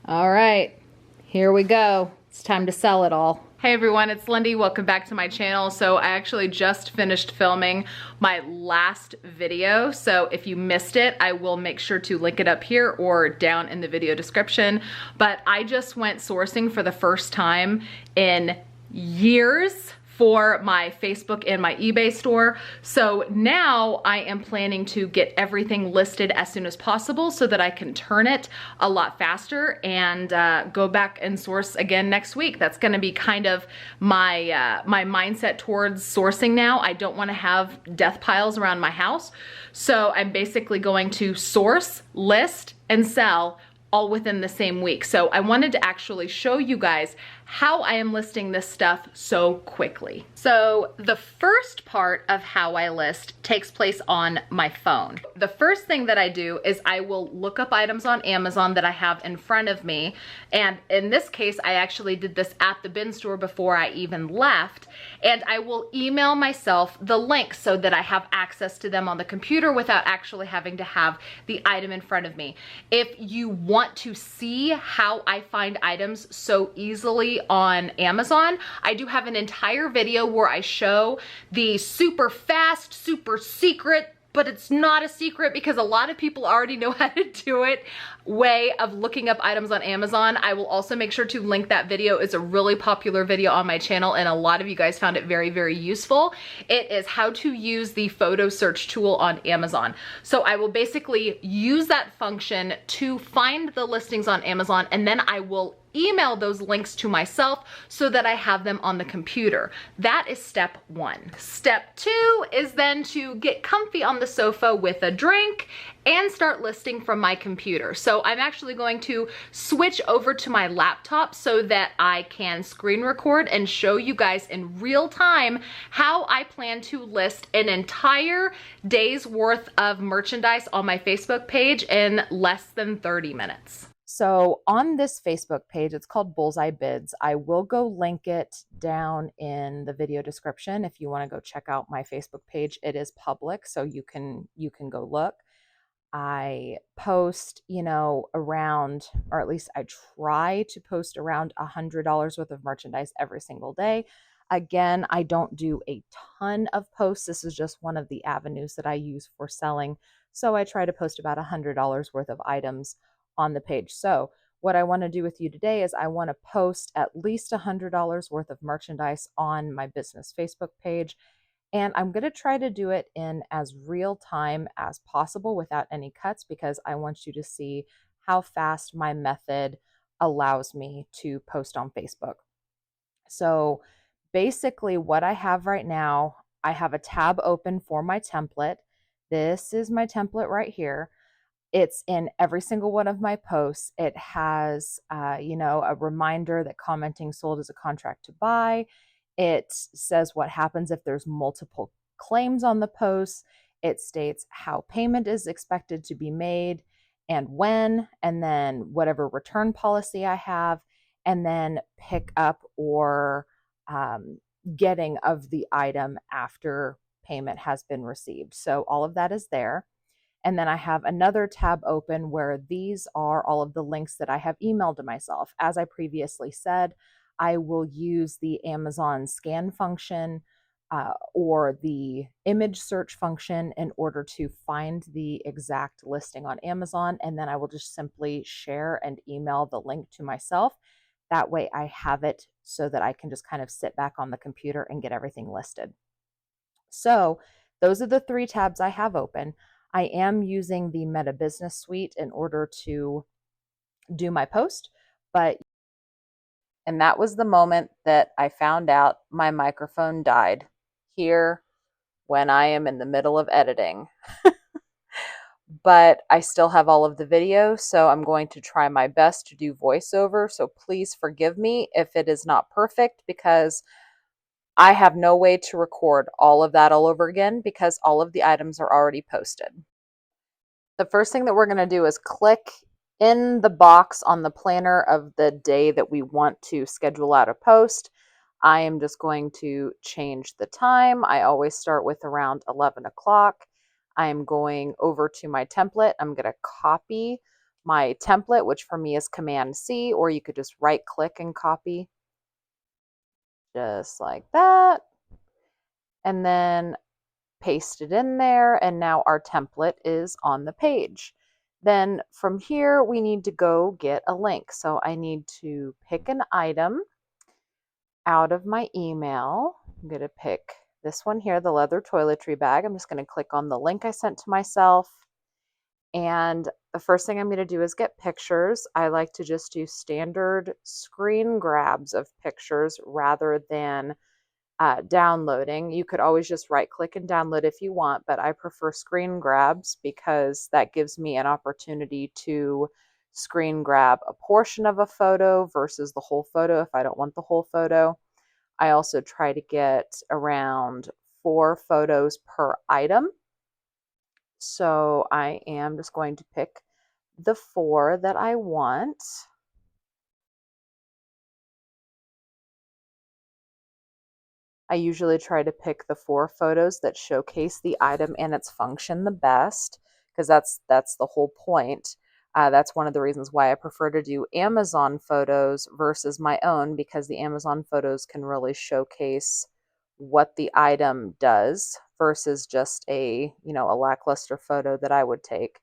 All right, here we go. It's time to sell it all. Hey everyone, it's Lindey. Welcome back to my channel. So I actually just finished filming my last video. So if you missed it, I will make sure to link it up here or down in the video description. But I just went sourcing for the first time in years for my Facebook and my eBay store. So now I am planning to get everything listed as soon as possible so that I can turn it a lot faster and go back and source again next week. That's gonna be kind of my, my mindset towards sourcing now. I don't wanna have death piles around my house. So I'm basically going to source, list, and sell all within the same week. So I wanted to actually show you guys how I am listing this stuff so quickly. So the first part of how I list takes place on my phone. The first thing that I do is I will look up items on Amazon that I have in front of me. And in this case, I actually did this at the bin store before I even left. And I will email myself the links so that I have access to them on the computer without actually having to have the item in front of me. If you want to see how I find items so easily on Amazon, I do have an entire video where I show the super fast, super secret, but it's not a secret because a lot of people already know how to do it, way of looking up items on Amazon. I will also make sure to link that video. It's a really popular video on my channel and a lot of you guys found it very, very useful. It is how to use the photo search tool on Amazon. So I will basically use that function to find the listings on Amazon, and then I will email those links to myself so that I have them on the computer. That is step one. Step two is then to get comfy on the sofa with a drink and start listing from my computer. So I'm actually going to switch over to my laptop so that I can screen record and show you guys in real time how I plan to list an entire day's worth of merchandise on my Facebook page in less than 30 minutes. So on this Facebook page, it's called Bullseye Bids. I will go link it down in the video description if you want to go check out my Facebook page. It is public, so you can go look. I post, around, or at least I try to post around $100 worth of merchandise every single day. Again, I don't do a ton of posts. This is just one of the avenues that I use for selling. So I try to post about $100 worth of items on the page. So what I want to do with you today is I want to post at least $100 worth of merchandise on my business Facebook page. And I'm going to try to do it in as real time as possible without any cuts because I want you to see how fast my method allows me to post on Facebook. So basically what I have right now, I have a tab open for my template. This is my template right here. It's in every single one of my posts. It has, a reminder that commenting sold is a contract to buy. It says what happens if there's multiple claims on the post. It states how payment is expected to be made and when, and then whatever return policy I have, and then pick up or getting of the item after payment has been received. So all of that is there. And then I have another tab open where these are all of the links that I have emailed to myself. As I previously said, I will use the Amazon scan function or the image search function in order to find the exact listing on Amazon. And then I will just simply share and email the link to myself. That way I have it so that I can just kind of sit back on the computer and get everything listed. So those are the three tabs I have open. I am using the Meta Business Suite in order to do my post, and that was the moment that I found out my microphone died here when I am in the middle of editing. But I still have all of the video, so I'm going to try my best to do voiceover. So please forgive me if it is not perfect because I have no way to record all of that all over again because all of the items are already posted. The first thing that we're going to do is click in the box on the planner of the day that we want to schedule out a post. I am just going to change the time. I always start with around 11 o'clock. I am going over to my template. I'm going to copy my template, which for me is Command C, or you could just right click and copy just like that. And then paste it in there, and now our template is on the page. Then from here, we need to go get a link. So I need to pick an item out of my email. I'm going to pick this one here, the leather toiletry bag. I'm just going to click on the link I sent to myself. And the first thing I'm going to do is get pictures. I like to just do standard screen grabs of pictures rather than downloading. You could always just right click and download if you want, but I prefer screen grabs because that gives me an opportunity to screen grab a portion of a photo versus the whole photo if I don't want the whole photo. I also try to get around 4 photos per item. So I am just going to pick the 4 that I want. I usually try to pick the 4 photos that showcase the item and its function the best, because that's the whole point. That's one of the reasons why I prefer to do Amazon photos versus my own, because the Amazon photos can really showcase what the item does versus just a lackluster photo that I would take.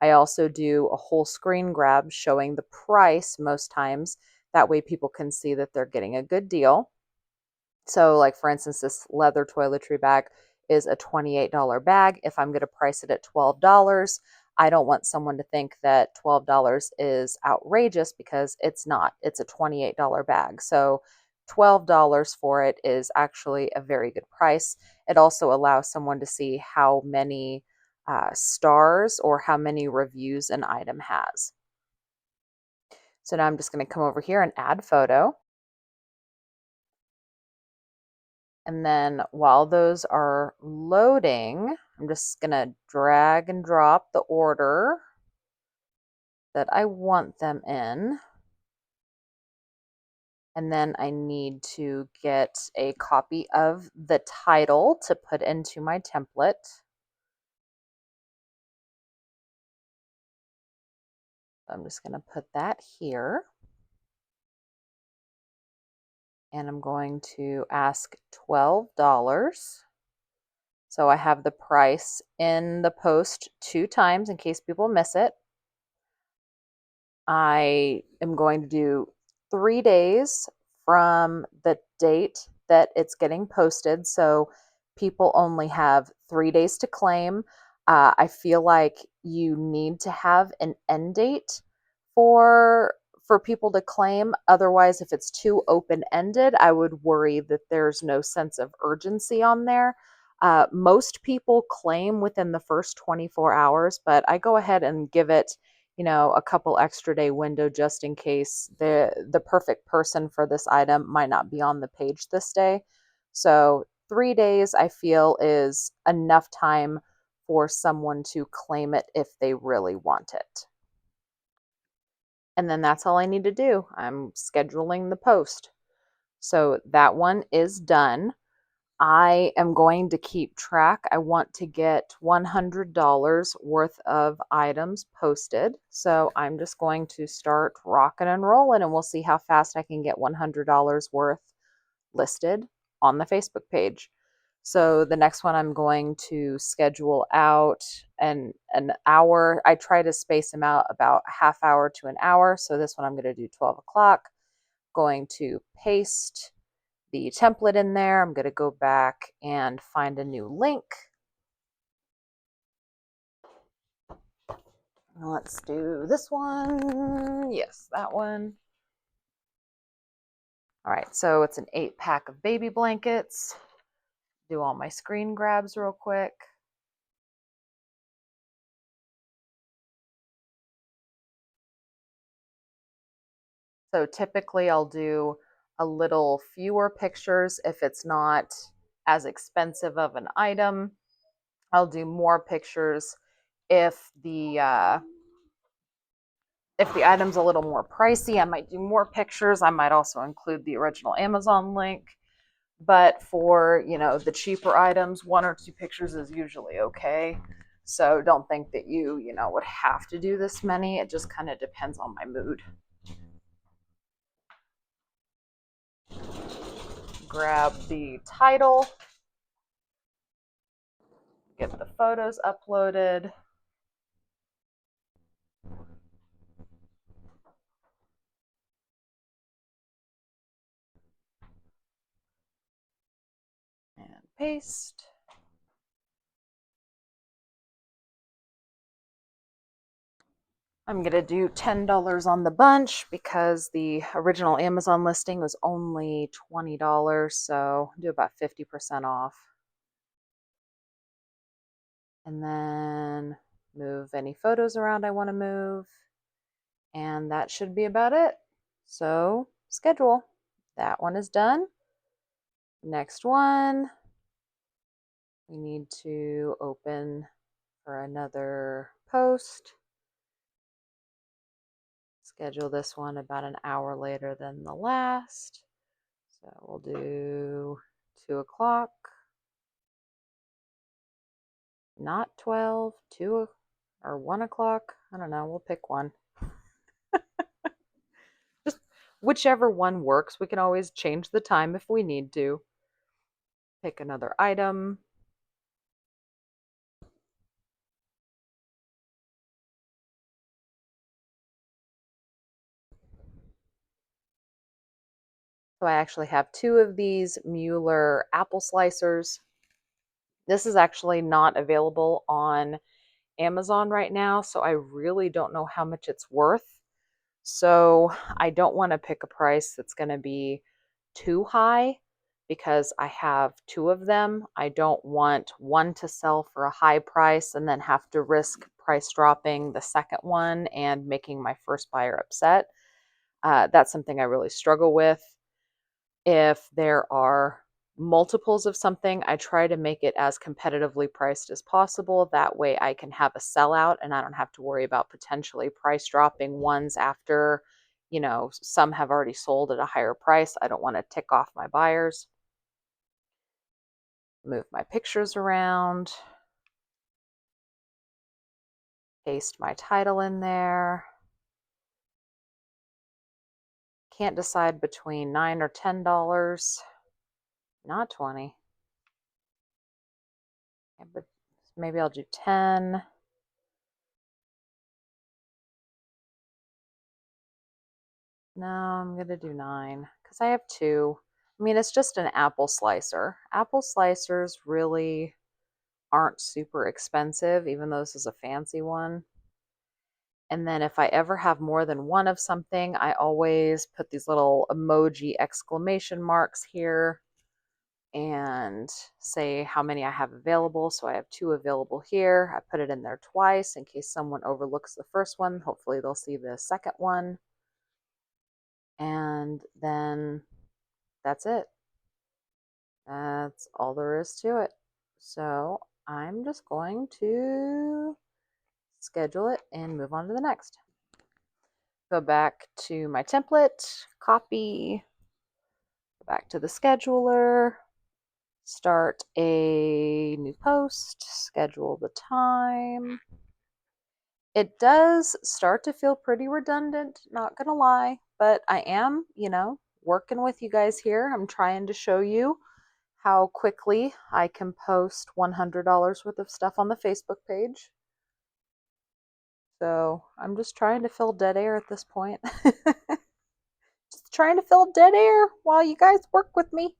I also do a whole screen grab showing the price most times. That way people can see that they're getting a good deal. So like for instance, this leather toiletry bag is a $28 bag. If I'm going to price it at $12, I don't want someone to think that $12 is outrageous, because it's not. It's a $28 bag. So $12 for it is actually a very good price. It also allows someone to see how many stars or how many reviews an item has. So now I'm just going to come over here and add photo. And then while those are loading, I'm just going to drag and drop the order that I want them in. And then I need to get a copy of the title to put into my template. I'm just going to put that here. And I'm going to ask $12. So I have the price in the post 2 times in case people miss it. I am going to do 3 days from the date that it's getting posted. So people only have 3 days to claim. I feel like you need to have an end date for people to claim. Otherwise, if it's too open-ended, I would worry that there's no sense of urgency on there. Most people claim within the first 24 hours, but I go ahead and give it a couple extra day window just in case the perfect person for this item might not be on the page this day. So 3 days I feel is enough time for someone to claim it if they really want it. And then that's all I need to do. I'm scheduling the post. So that one is done. I am going to keep track. I want to get $100 worth of items posted. So I'm just going to start rocking and rolling, and we'll see how fast I can get $100 worth listed on the Facebook page. So the next one I'm going to schedule out an hour. I try to space them out about a half hour to an hour. So this one I'm going to do 12 o'clock. Going to paste the template in there. I'm going to go back and find a new link. Let's do this one. Yes, that one. All right, so it's an 8-pack of baby blankets. Do all my screen grabs real quick. So typically I'll do a little fewer pictures if it's not as expensive of an item. I'll do more pictures if the item's a little more pricey. I might do more pictures. I might also include the original Amazon link. But for, the cheaper items, 1 or 2 pictures is usually okay. So don't think that you know, would have to do this many. It just kind of depends on my mood. Grab the title, get the photos uploaded. And paste. I'm going to do $10 on the bunch because the original Amazon listing was only $20, so do about 50% off. And then move any photos around I want to move. And that should be about it. So schedule. That one is done. Next one, we need to open for another post. Schedule this one about an hour later than the last. So we'll do 2 o'clock. Not 12, 2 or 1 o'clock. I don't know. We'll pick one. Just whichever one works. We can always change the time if we need to. Pick another item. So I actually have 2 of these Mueller apple slicers. This is actually not available on Amazon right now, so I really don't know how much it's worth. So I don't want to pick a price that's going to be too high because I have 2 of them. I don't want one to sell for a high price and then have to risk price dropping the second one and making my first buyer upset. That's something I really struggle with. If there are multiples of something, I try to make it as competitively priced as possible. That way I can have a sellout and I don't have to worry about potentially price dropping ones after, you know, some have already sold at a higher price. I don't want to tick off my buyers. Move my pictures around. Paste my title in there. Can't decide between $9 or $10. Not 20. Yeah, but maybe I'll do 10. No, I'm going to do 9 because I have 2. I mean, it's just an apple slicer. Apple slicers really aren't super expensive, even though this is a fancy one. And then if I ever have more than one of something, I always put these little emoji exclamation marks here and say how many I have available. So I have 2 available here. I put it in there twice in case someone overlooks the first one. Hopefully they'll see the second one. And then that's it. That's all there is to it. So I'm just going to schedule it and move on to the next. Go back to my template, copy, go back to the scheduler, start a new post, schedule the time. It does start to feel pretty redundant, not gonna lie, but I am, you know, working with you guys here. I'm trying to show you how quickly I can post $100 worth of stuff on the Facebook page. So I'm just trying to fill dead air at this point. Just trying to fill dead air while you guys work with me.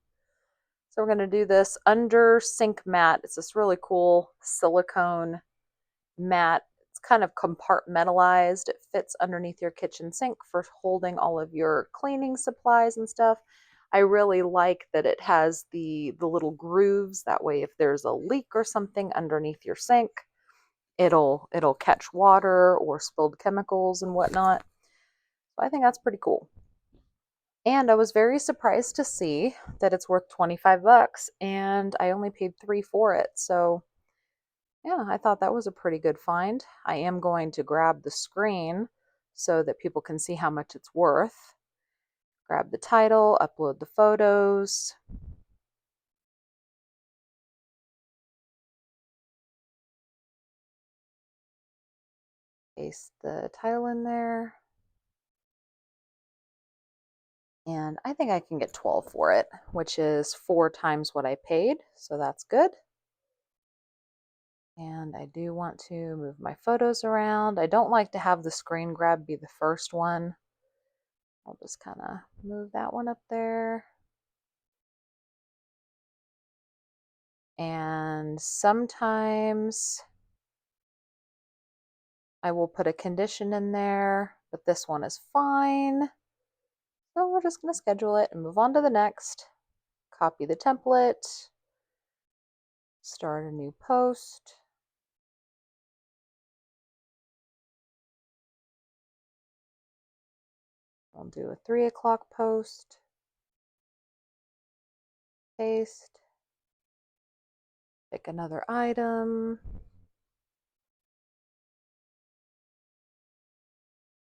So we're going to do this under sink mat. It's this really cool silicone mat. It's kind of compartmentalized. It fits underneath your kitchen sink for holding all of your cleaning supplies and stuff. I really like that it has the little grooves. That way if there's a leak or something underneath your sink, it'll catch water or spilled chemicals and whatnot. So I think that's pretty cool. And I was very surprised to see that it's worth 25 bucks and I only paid $3 for it. So yeah, I thought that was a pretty good find. I am going to grab the screen so that people can see how much it's worth. Grab the title, upload the photos. Paste the title in there. And I think I can get 12 for it, which is 4 times what I paid. So that's good. And I do want to move my photos around. I don't like to have the screen grab be the first one. I'll just kind of move that one up there. And sometimes I will put a condition in there, but this one is fine. So we're just going to schedule it and move on to the next. Copy the template, start a new post. I'll do a 3 o'clock post, paste, pick another item.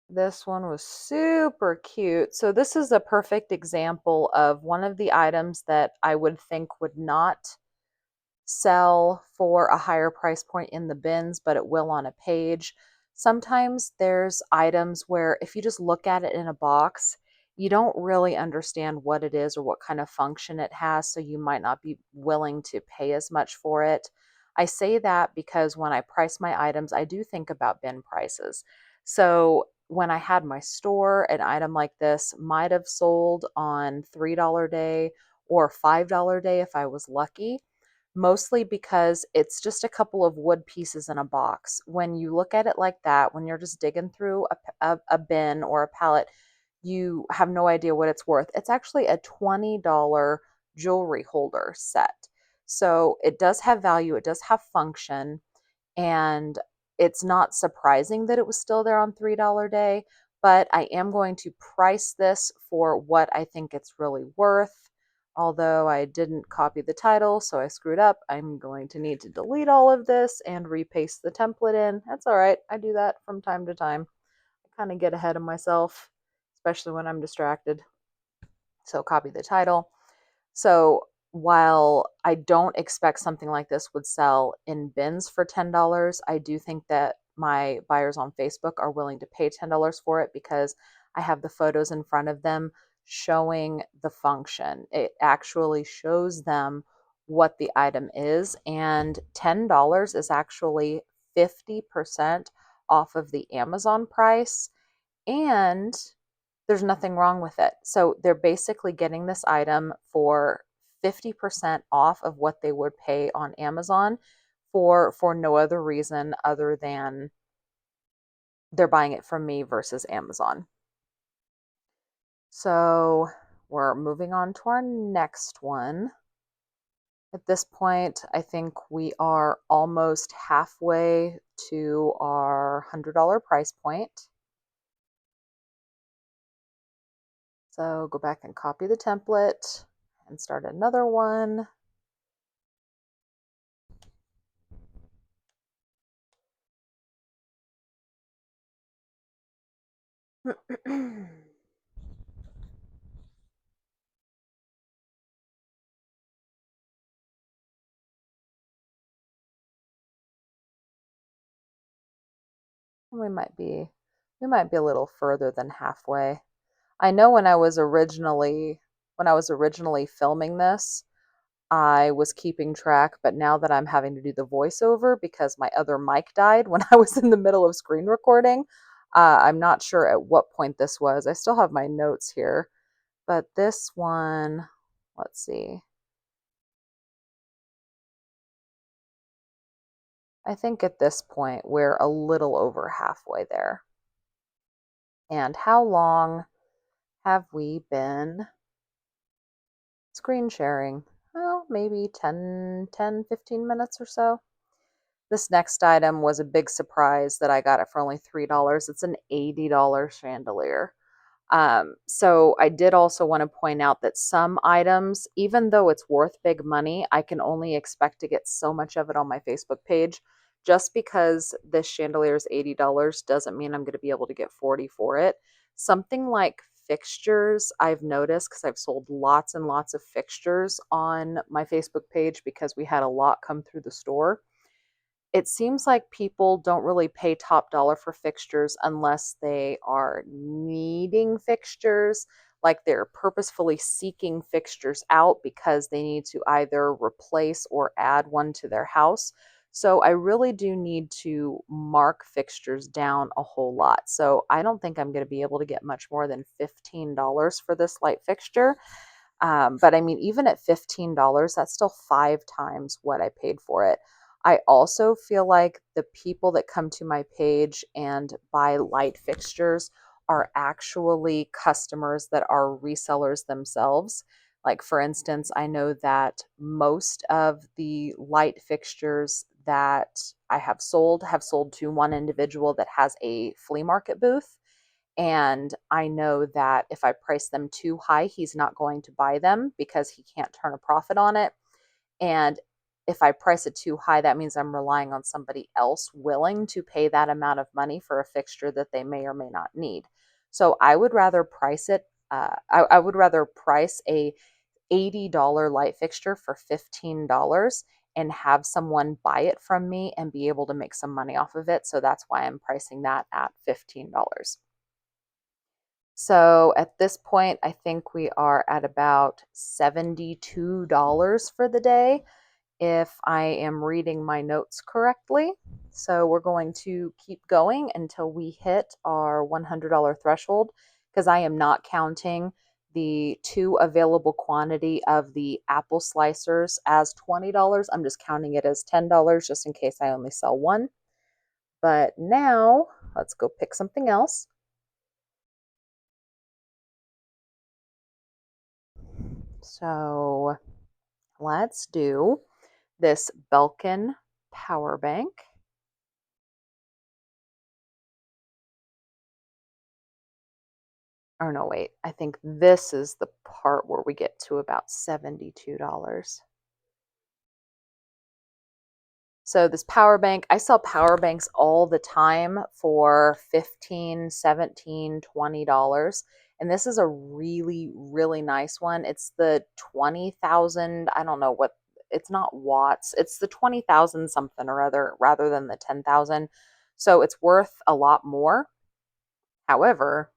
This one was super cute. So this is a perfect example of one of the items that I would think would not sell for a higher price point in the bins, but it will on a page. Sometimes there's items where if you just look at it in a box, you don't really understand what it is or what kind of function it has, so you might not be willing to pay as much for it. I say that because when I price my items, I do think about bin prices. So when I had my store, an item like this might have sold on $3 day or $5 day if I was lucky, mostly because it's just a couple of wood pieces in a box. When you look at it like that, when you're just digging through a bin or a pallet, you have no idea what it's worth. It's actually a $20 jewelry holder set. So it does have value, it does have function, and it's not surprising that it was still there on $3 day, but I am going to price this for what I think it's really worth. Although I didn't copy the title, so I screwed up. I'm going to need to delete all of this and repaste the template in. That's all right. I do that from time to time. I kind of get ahead of myself, especially when I'm distracted. So copy the title. So while I don't expect something like this would sell in bins for $10, I do think that my buyers on Facebook are willing to pay $10 for it because I have the photos in front of them showing the function. It actually shows them what the item is, and $10 is actually 50% off of the Amazon price, and there's nothing wrong with it. So they're basically getting this item for 50% off of what they would pay on Amazon for no other reason other than they're buying it from me versus Amazon. So we're moving on to our next one. At this point, I think we are almost halfway to our $100 price point. So go back and copy the template and start another one. we might be a little further than halfway. I know when I was originally filming this, I was keeping track, but now that I'm having to do the voiceover because my other mic died when I was in the middle of screen recording, I'm not sure at what point this was. I still have my notes here, but this one, let's see. I think at this point we're a little over halfway there. And how long have we been screen sharing? Well, maybe 10, 15 minutes or so. This next item was a big surprise that I got it for only $3. It's an $80 chandelier. So I did also want to point out that some items, even though it's worth big money, I can only expect to get so much of it on my Facebook page. Just because this chandelier is $80 doesn't mean I'm going to be able to get 40 for it. Something like fixtures, I've noticed, because I've sold lots and lots of fixtures on my Facebook page because we had a lot come through the store. it seems like people don't really pay top dollar for fixtures unless they are needing fixtures, like they're purposefully seeking fixtures out because they need to either replace or add one to their house. So I really do need to mark fixtures down a whole lot. So I don't think I'm going to be able to get much more than $15 for this light fixture. But I mean, even at $15, that's still 5 times what I paid for it. I also feel like the people that come to my page and buy light fixtures are actually customers that are resellers themselves. Like, for instance, I know that most of the light fixtures that I have sold to one individual that has a flea market booth. And I know that if I price them too high, he's not going to buy them because he can't turn a profit on it. And if I price it too high, that means I'm relying on somebody else willing to pay that amount of money for a fixture that they may or may not need. So I would rather price it. I would rather price a $80 light fixture for $15 and have someone buy it from me and be able to make some money off of it. So that's why I'm pricing that at $15. So at this point, I think we are at about $72 for the day, if I am reading my notes correctly. So we're going to keep going until we hit our $100 threshold, because I am not counting the 2 available quantity of the apple slicers as $20. I'm just counting it as $10 just in case I only sell one. But now let's go pick something else. So let's do this Belkin power bank. Oh no, wait. I think this is the part where we get to about $72. So this power bank, I sell power banks all the time for $15, $17, $20. And this is a really, really nice one. It's the 20,000, I don't know what, it's not watts. It's the 20,000 something or other rather than the 10,000. So it's worth a lot more. However,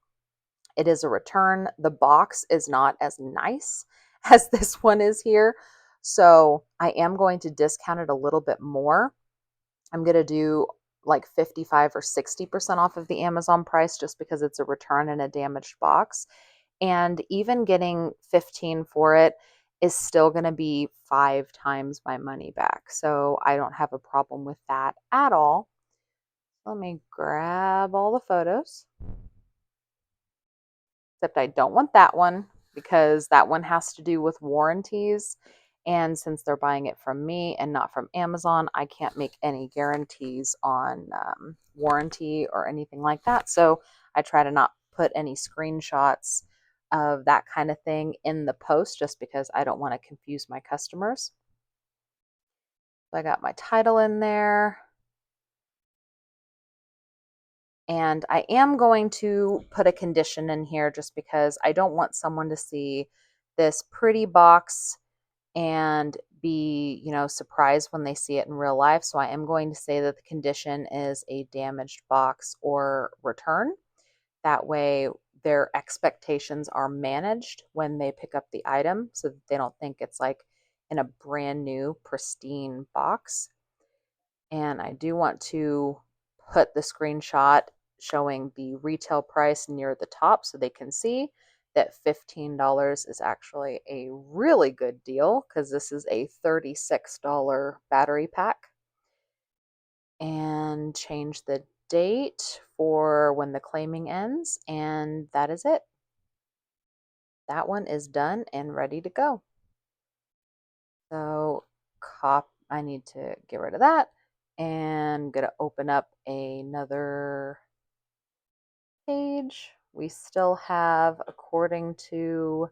it is a return. The box is not as nice as this one is here. So I am going to discount it a little bit more. I'm going to do like 55 or 60% off of the Amazon price just because it's a return and a damaged box. And even getting 15 for it is still going to be 5 times my money back. So I don't have a problem with that at all. Let me grab all the photos. Except I don't want that one because that one has to do with warranties. And since they're buying it from me and not from Amazon, I can't make any guarantees on warranty or anything like that. So I try to not put any screenshots of that kind of thing in the post just because I don't want to confuse my customers. So I got my title in there. And I am going to put a condition in here just because I don't want someone to see this pretty box and be, surprised when they see it in real life. So I am going to say that the condition is a damaged box or return. That way their expectations are managed when they pick up the item so that they don't think it's like in a brand new pristine box. And I do want to put the screenshot showing the retail price near the top so they can see that $15 is actually a really good deal because this is a $36 battery pack. And change the date for when the claiming ends, and that is it. That one is done and ready to go. So I need to get rid of that, and I'm gonna open up another page. We still have, according to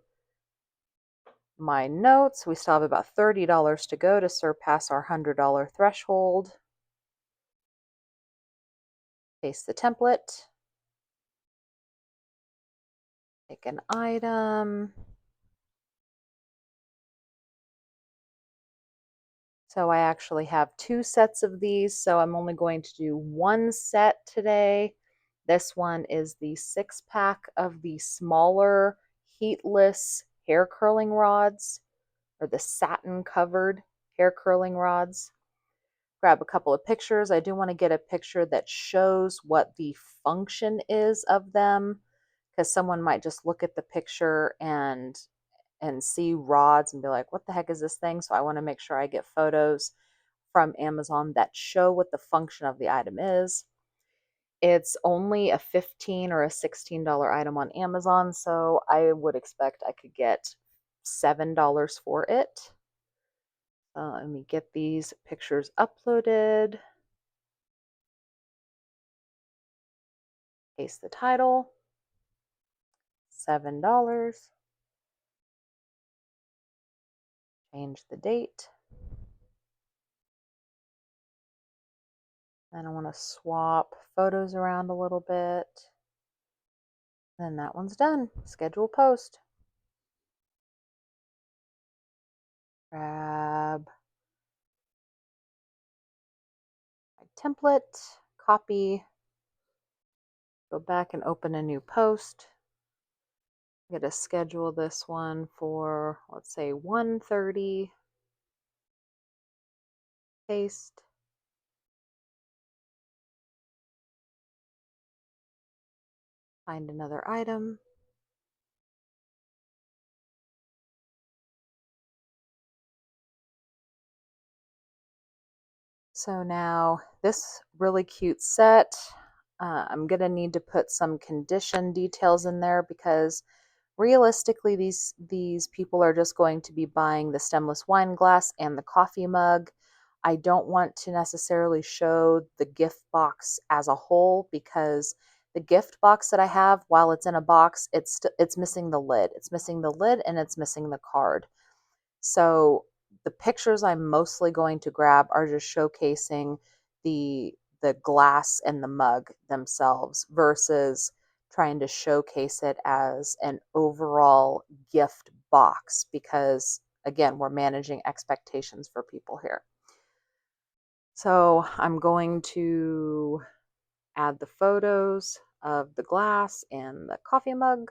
my notes, we still have about $30 to go to surpass our $100 threshold. Paste the template. Pick an item. So I actually have 2 sets of these, so I'm only going to do 1 set today. This one is the 6-pack of the smaller heatless hair curling rods, or the satin covered hair curling rods. Grab a couple of pictures. I do want to get a picture that shows what the function is of them, because someone might just look at the picture and see rods and be like, what the heck is this thing? So I want to make sure I get photos from Amazon that show what the function of the item is. It's only a $15 or a $16 item on Amazon, so I would expect I could get $7 for it. Let me get these pictures uploaded. Paste the title, $7. Change the date. Then I want to swap photos around a little bit. Then that one's done. Schedule post. Grab my template, copy, go back and open a new post. I'm going to schedule this one for, let's say, 1:30. Paste. Find another item. So now this really cute set, I'm going to need to put some condition details in there, because realistically these people are just going to be buying the stemless wine glass and the coffee mug. I don't want to necessarily show the gift box as a whole, because the gift box that I have, while it's in a box, it's missing the lid. It's missing the lid and it's missing the card. So the pictures I'm mostly going to grab are just showcasing the glass and the mug themselves, versus trying to showcase it as an overall gift box, because again, we're managing expectations for people here. So I'm going to add the photos of the glass and the coffee mug.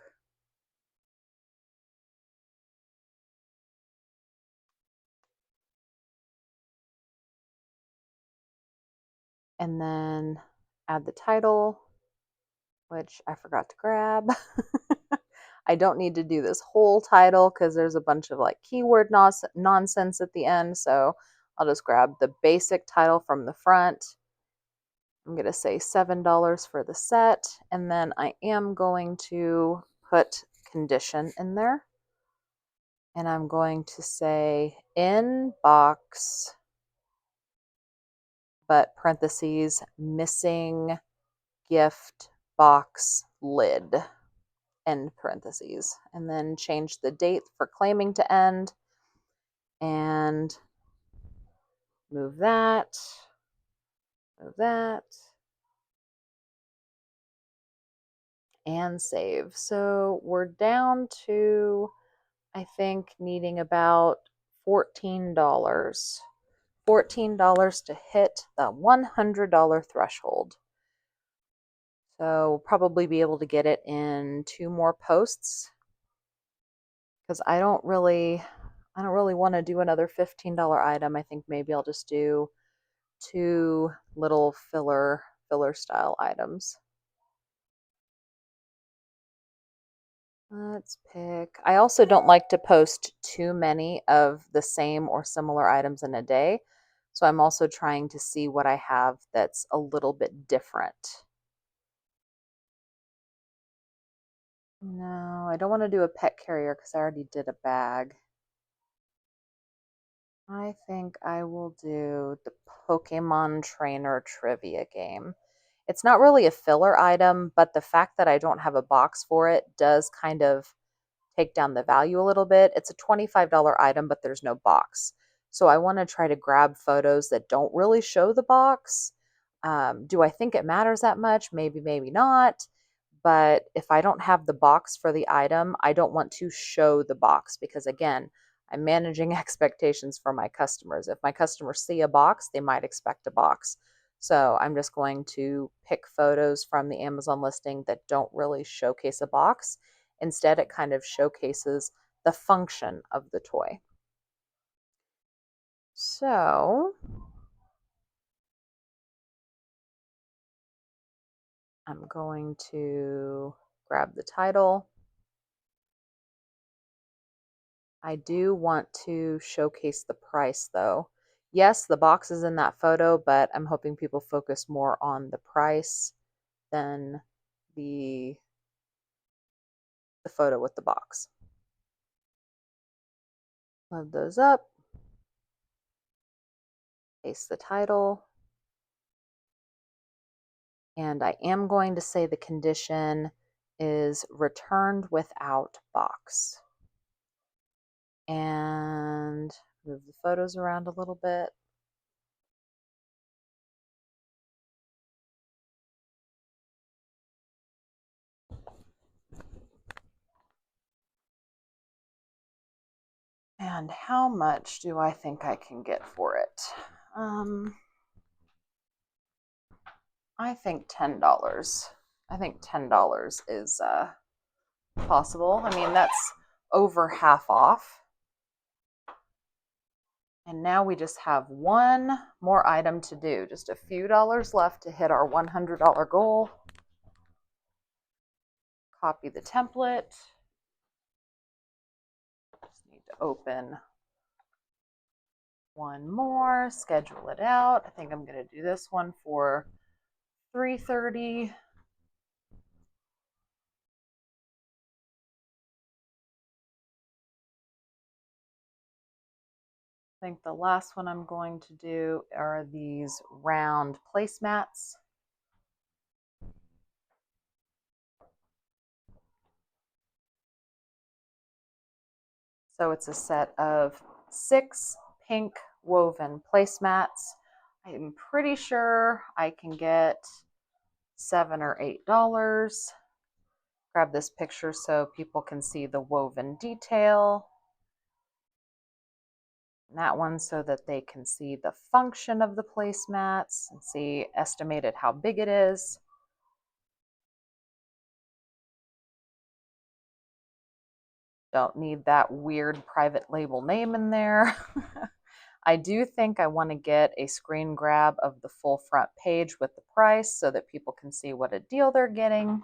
And then add the title, which I forgot to grab. I don't need to do this whole title because there's a bunch of like keyword nonsense at the end. So I'll just grab the basic title from the front. I'm going to say $7 for the set. And then I am going to put condition in there. And I'm going to say in box, but parentheses, missing gift box lid, end parentheses, and then change the date for claiming to end, and move that, and save. So we're down to, I think, needing about $14. $14 to hit the $100 threshold. So we'll probably be able to get it in 2 more posts, because I don't really want to do another $15 item. I think maybe I'll just do 2 little filler style items. Let's pick. I also don't like to post too many of the same or similar items in a day. So I'm also trying to see what I have that's a little bit different. No, I don't want to do a pet carrier because I already did a bag. I think I will do the Pokemon Trainer trivia game. It's not really a filler item, but the fact that I don't have a box for it does kind of take down the value a little bit. It's a $25 item, but there's no box. So I want to try to grab photos that don't really show the box. Do I think it matters that much? Maybe, maybe not. But if I don't have the box for the item, I don't want to show the box, because again, I'm managing expectations for my customers. If my customers see a box, they might expect a box. So I'm just going to pick photos from the Amazon listing that don't really showcase a box. Instead, it kind of showcases the function of the toy. So I'm going to grab the title. I do want to showcase the price though. Yes, the box is in that photo, but I'm hoping people focus more on the price than the photo with the box. Load those up. Paste the title. And I am going to say the condition is returned without box. And move the photos around a little bit. And how much do I think I can get for it? I think $10. I think $10 is possible. I mean, that's over half off. And now we just have one more item to do. Just a few dollars left to hit our $100 goal. Copy the template. Just need to open one more, schedule it out. I think I'm going to do this one for 3:30. I think the last one I'm going to do are these round placemats. So it's a set of 6 pink woven placemats. I'm pretty sure I can get $7 or $8. Grab this picture so people can see the woven detail. And that one so that they can see the function of the placemats and see estimated how big it is. Don't need that weird private label name in there. I do think I want to get a screen grab of the full front page with the price so that people can see what a deal they're getting.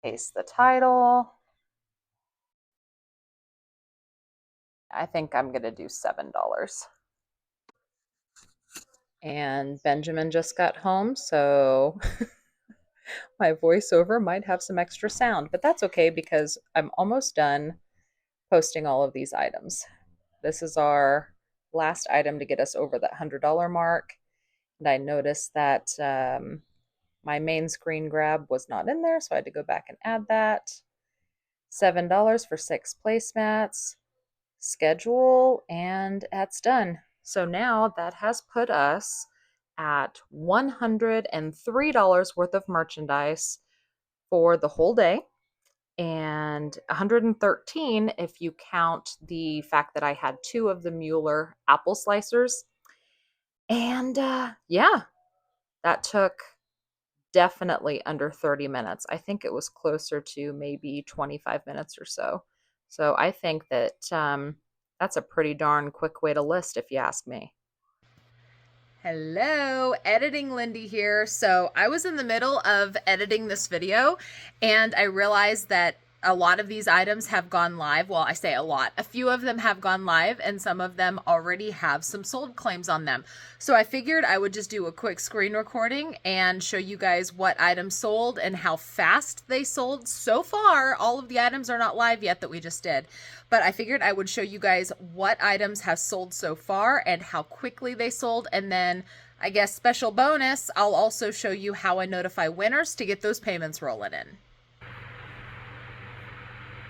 Paste the title. I think I'm going to do $7. And Benjamin just got home, so my voiceover might have some extra sound, but that's okay because I'm almost done posting all of these items. This is our last item to get us over that $100 mark. And I noticed that my main screen grab was not in there, so I had to go back and add that. $7 for 6 placemats, schedule, and that's done. So now that has put us at $103 worth of merchandise for the whole day, and $113 if you count the fact that I had 2 of the Mueller apple slicers. And yeah, that took definitely under 30 minutes. I think it was closer to maybe 25 minutes or so. So I think that that's a pretty darn quick way to list, if you ask me. Hello, Editing Lindey here. So I was in the middle of editing this video and I realized that a lot of these items have gone live. Well, I say a lot. A few of them have gone live and some of them already have some sold claims on them. So I figured I would just do a quick screen recording and show you guys what items sold and how fast they sold. So far, all of the items are not live yet that we just did. But I figured I would show you guys what items have sold so far and how quickly they sold. And then I guess special bonus, I'll also show you how I notify winners to get those payments rolling in.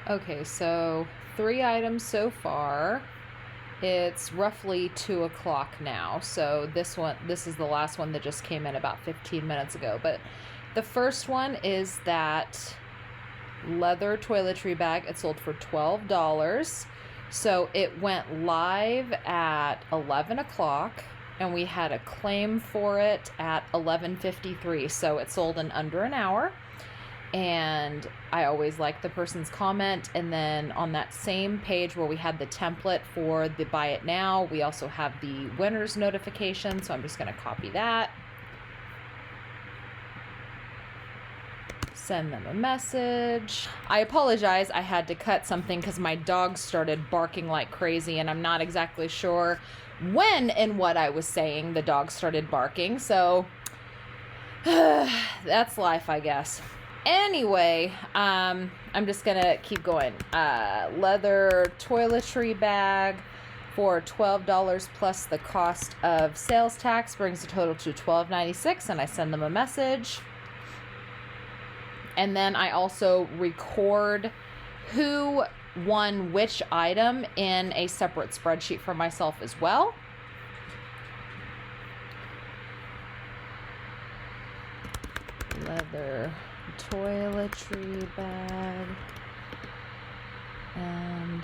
Okay, so 3 items so far. It's roughly 2 o'clock now. So this is the last one that just came in about 15 minutes ago. But the first one is that leather toiletry bag. It sold for $12. So it went live at 11 o'clock and we had a claim for it at 11:53. So it sold in under an hour. And I always like the person's comment. And then on that same page where we had the template for the buy it now, we also have the winner's notification. So I'm just going to copy that. Send them a message. I apologize. I had to cut something because my dog started barking like crazy and I'm not exactly sure when and what I was saying the dog started barking. So that's life, I guess. Anyway, I'm just gonna keep going. Leather toiletry bag for $12 plus the cost of sales tax brings the total to $12.96, and I send them a message. And then I also record who won which item in a separate spreadsheet for myself as well. Leather toiletry bag, and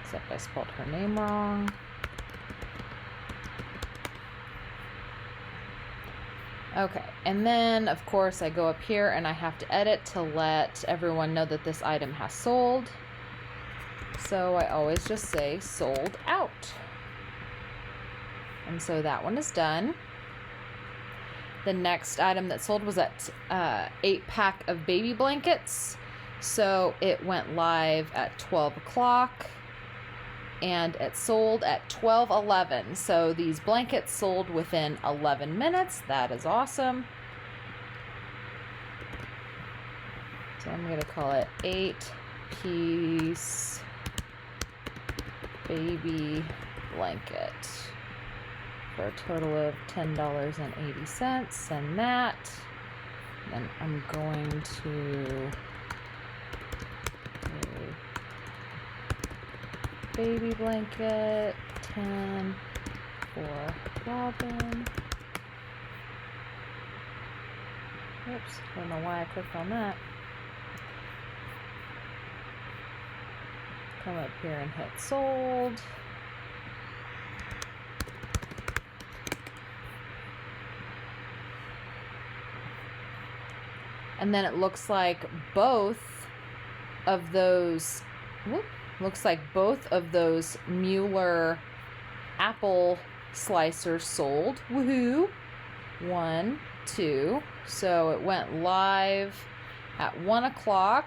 except I spelled her name wrong. Okay, and then of course I go up here and I have to edit to let everyone know that this item has sold. So I always just say sold out. And so that one is done. The next item that sold was that 8-pack of baby blankets. So it went live at 12 o'clock and it sold at 12:11. So these blankets sold within 11 minutes. That is awesome. So I'm going to call it 8-piece baby blanket for a total of $10.80. Send that. Then I'm going to do baby blanket 10 for Robin. Oops, don't know why I clicked on that. Come up here and hit sold. And then it looks like both of those, Mueller apple slicers sold. Woohoo! 1, 2. So it went live at 1 o'clock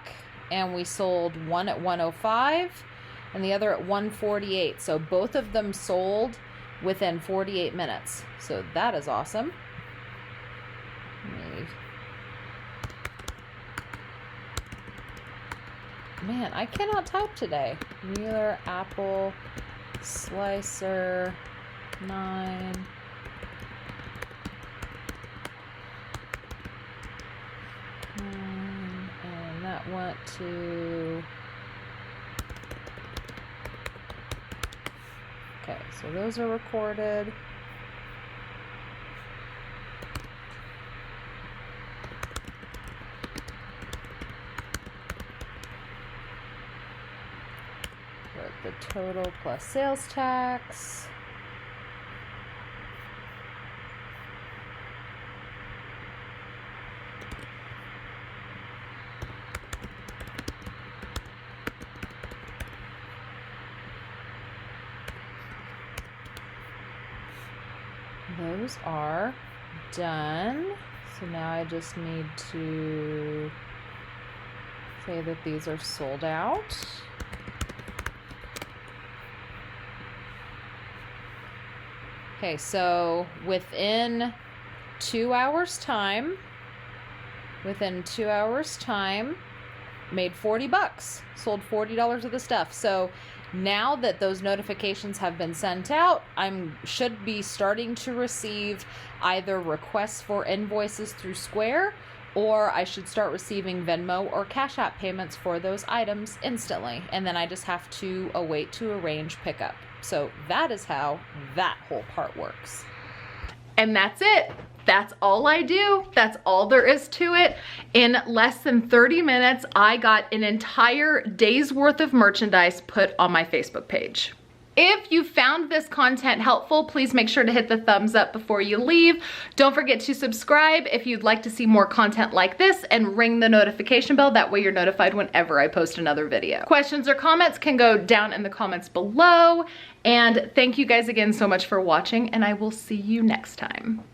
and we sold one at 1:05 and the other at 1:48. So both of them sold within 48 minutes. So that is awesome. Man, I cannot type today. Mueller apple slicer 9. And that went to... Okay, so those are recorded. The total plus sales tax. Those are done. So now I just need to say that these are sold out. Okay, so within 2 hours time, made $40, sold $40 of the stuff. So now that those notifications have been sent out, should be starting to receive either requests for invoices through Square or I should start receiving Venmo or Cash App payments for those items instantly, and then I just have to await to arrange pickup. So that is how that whole part works. And that's it. That's all I do. That's all there is to it. In less than 30 minutes, I got an entire day's worth of merchandise put on my Facebook page. If you found this content helpful, please make sure to hit the thumbs up before you leave. Don't forget to subscribe if you'd like to see more content like this, and ring the notification bell. That way you're notified whenever I post another video. Questions or comments can go down in the comments below. And thank you guys again so much for watching, and I will see you next time.